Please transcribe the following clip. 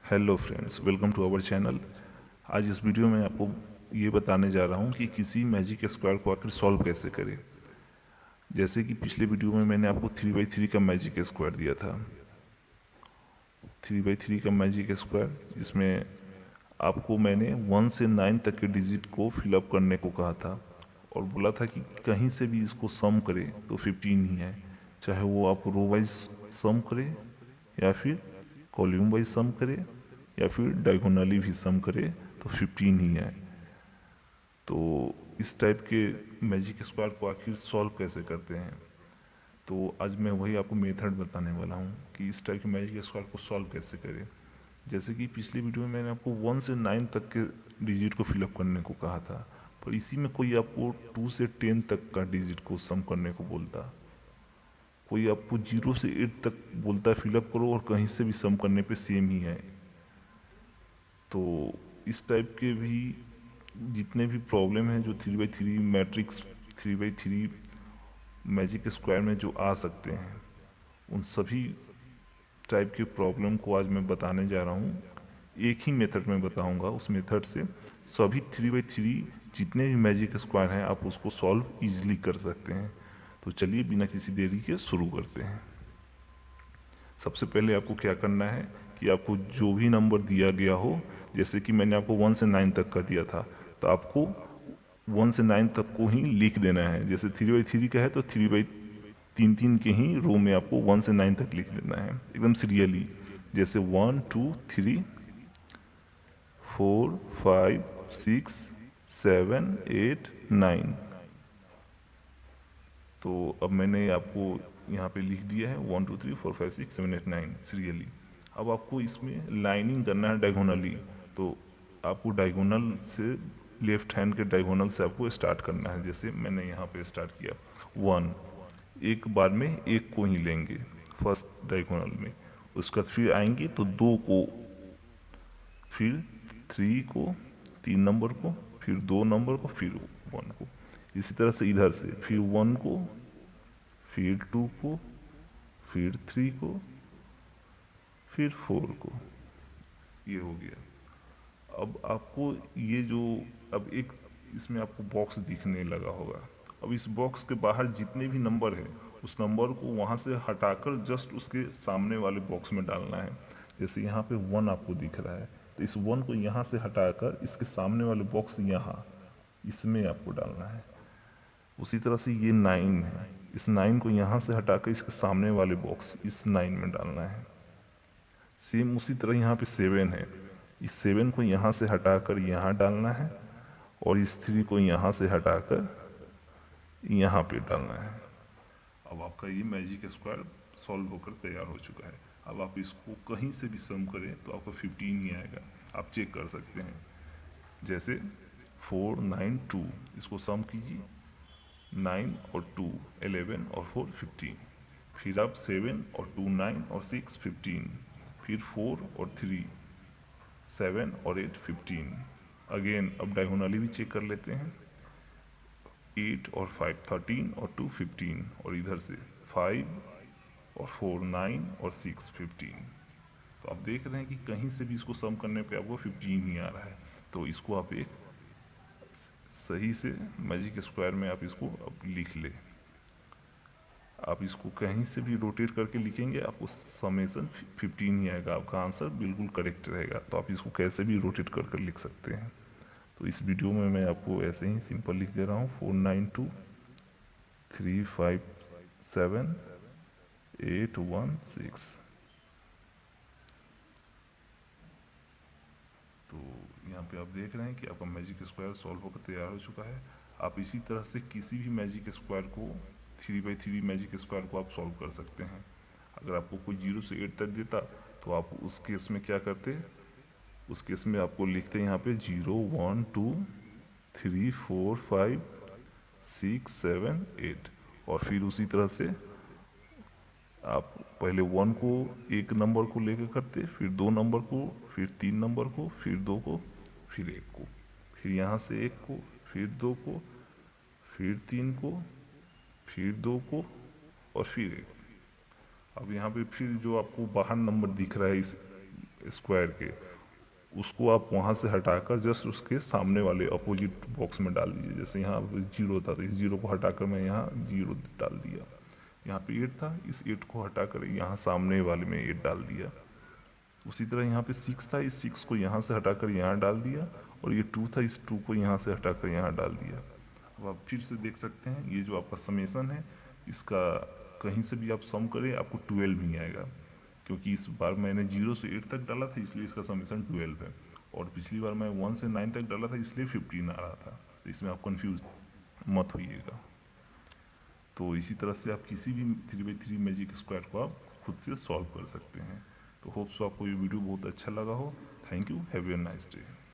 Hello friends, welcome to our channel. आज इस video में आपको ये बताने जा रहा हूँ कि किसी मैजिक स्क्वायर को आखिर सॉल्व कैसे करें। जैसे कि पिछले वीडियो में मैंने आपको 3x3 का मैजिक स्क्वायर दिया था। 3x3 का मैजिक स्क्वायर, जिसमें आपको मैंने 1 से 9 तक के डिजिट को फिलअप करने को कहा था और बोला था कि कहीं से भी इसको सम करें तो 15 ही है, चाहे वो आप रो वाइज सम करें या फिर कॉलम वाइज सम करे या फिर डायगोनली भी सम करे तो 15 ही है। तो इस टाइप के मैजिक स्क्वायर को आखिर सॉल्व कैसे करते हैं, तो आज मैं वही आपको मेथड बताने वाला हूँ कि इस टाइप के मैजिक स्क्वायर को सॉल्व कैसे करें। जैसे कि पिछली वीडियो में मैंने आपको 1 से 9 तक के डिजिट को फिलअप करने को कहा था, पर इसी में कोई आपको 2 से 10 तक का डिजिट को सम करने को बोलता, कोई आपको 0 से 8 तक बोलता है फिलअप करो और कहीं से भी सम करने पे सेम ही है। तो इस टाइप के भी जितने भी प्रॉब्लम हैं जो 3x3 matrix 3x3 magic square में जो आ सकते हैं, उन सभी टाइप के प्रॉब्लम को आज मैं बताने जा रहा हूँ। एक ही मेथड में बताऊंगा, उस मेथड से सभी 3x3 जितने भी मैजिक स्क्वायर हैं आप उसको सॉल्व इजीली कर सकते हैं। तो चलिए बिना किसी देरी के शुरू करते हैं। सबसे पहले आपको क्या करना है कि आपको जो भी नंबर दिया गया हो, जैसे कि मैंने आपको 1 से 9 तक का दिया था, तो आपको 1 से 9 तक को ही लिख देना है। जैसे 3x3 का है तो 3x3 के ही रो में आपको 1 से 9 तक लिख देना है, एकदम सीरियली। जैसे 1 2 3 4 5 6 7 8 9। तो अब मैंने आपको यहाँ पे लिख दिया है 1 2 3 4 5 6 7 8 9 सीरियली। अब आपको इसमें लाइनिंग करना है डायगोनली, तो आपको डायगोनल से लेफ्ट हैंड के डायगोनल से आपको स्टार्ट करना है। जैसे मैंने यहाँ पे स्टार्ट किया 1, एक बार में एक को ही लेंगे फर्स्ट डायगोनल में, उसके बाद फिर आएंगे तो 2 को, फिर 3 को, 3 नंबर को, फिर 2 नंबर को, फिर 1 को। इसी तरह से इधर से फिर 1 को, फिर 2 को, फिर 3 को, फिर 4 को। ये हो गया। अब आपको ये जो, अब एक इसमें आपको बॉक्स दिखने लगा होगा। अब इस बॉक्स के बाहर जितने भी नंबर है उस नंबर को वहाँ से हटाकर जस्ट उसके सामने वाले बॉक्स में डालना है। जैसे यहाँ पे 1 आपको दिख रहा है, तो इस 1 को यहाँ से हटाकर इसके सामने वाले बॉक्स यहाँ, इसमें आपको डालना है। उसी तरह से ये 9 है, इस 9 को यहाँ से हटाकर इसके सामने वाले बॉक्स इस 9 में डालना है। सेम उसी तरह यहाँ पे 7 है, इस 7 को यहाँ से हटाकर यहाँ डालना है और इस 3 को यहाँ से हटाकर यहाँ पे डालना है। अब आपका ये मैजिक स्क्वायर सॉल्व होकर तैयार हो चुका है। अब आप इसको कहीं से भी सम करें तो आपको 15 ही आएगा। आप चेक कर सकते हैं। जैसे 4 9 2, इसको सम कीजिए, 9 और 2 11 और 4 15। फिर आप 7 और 2 9 और 6 15, फिर 4 और 3 7 और 8 15। अगेन अब डायगोनली भी चेक कर लेते हैं। 8 और 5 13 और 2 15, और इधर से 5 और 4 9 और 6 15। तो आप देख रहे हैं कि कहीं से भी इसको सम करने पे आपको 15 ही आ रहा है। तो इसको आप एक सही से मैजिक स्क्वायर में आप इसको अब लिख ले। आप इसको कहीं से भी रोटेट करके लिखेंगे आपको समेसन 15 ही आएगा, आपका आंसर बिल्कुल करेक्ट रहेगा। तो आप इसको कैसे भी रोटेट कर कर लिख सकते हैं। तो इस वीडियो में मैं आपको ऐसे ही सिंपल लिख दे रहा हूँ 4 9 2 3 5 7 8 1 6। तो यहाँ पे आप देख रहे हैं कि आपका मैजिक स्क्वायर सॉल्व होकर तैयार हो चुका है। आप इसी तरह से किसी भी मैजिक स्क्वायर को 3x3 मैजिक स्क्वायर को आप सॉल्व कर सकते हैं। अगर आपको कोई 0 से 8 तक देता तो आप उस केस में क्या करते, उस केस में आपको लिखते यहाँ पे 0 1 2 3 4 5 6 7 8, और फिर उसी तरह से आप पहले 1 को एक नंबर को लेकर करते, फिर 2 नंबर को, फिर 3 नंबर को, फिर 2 को, फिर 1 को, फिर यहाँ से 1 को, फिर 2 को, फिर 3 को, फिर 2 को, और फिर 1। अब यहाँ पे फिर जो आपको बाहर नंबर दिख रहा है इस स्क्वायर के, उसको आप वहाँ से हटाकर जस्ट उसके सामने वाले अपोजिट बॉक्स में डाल दीजिए। जैसे यहाँ जीरो था तो इस जीरो को हटाकर मैं यहाँ जीरो डाल दिया, यहाँ पे 8 था, इस 8 को हटाकर यहाँ सामने वाले में 8 डाल दिया। उसी तरह यहाँ पे 6 था, इस 6 को यहाँ से हटाकर यहाँ डाल दिया, और ये 2 था, इस 2 को यहाँ से हटाकर यहाँ डाल दिया। अब आप फिर से देख सकते हैं ये जो आपका समेसन है, इसका कहीं से भी आप सम करें आपको 12 ही आएगा, क्योंकि इस बार मैंने 0 से 8 तक डाला था इसलिए इसका समेसन 12 है, और पिछली बार मैं 1 से 9 तक डाला था इसलिए 15 आ रहा था। तो इसमें आप कंफ्यूज मत होइएगा। तो इसी तरह से आप किसी भी 3x3 मैजिक स्क्वायर को आप खुद से सॉल्व कर सकते हैं। तो होप सो आपको ये वीडियो बहुत अच्छा लगा हो। Thank you, have a nice day.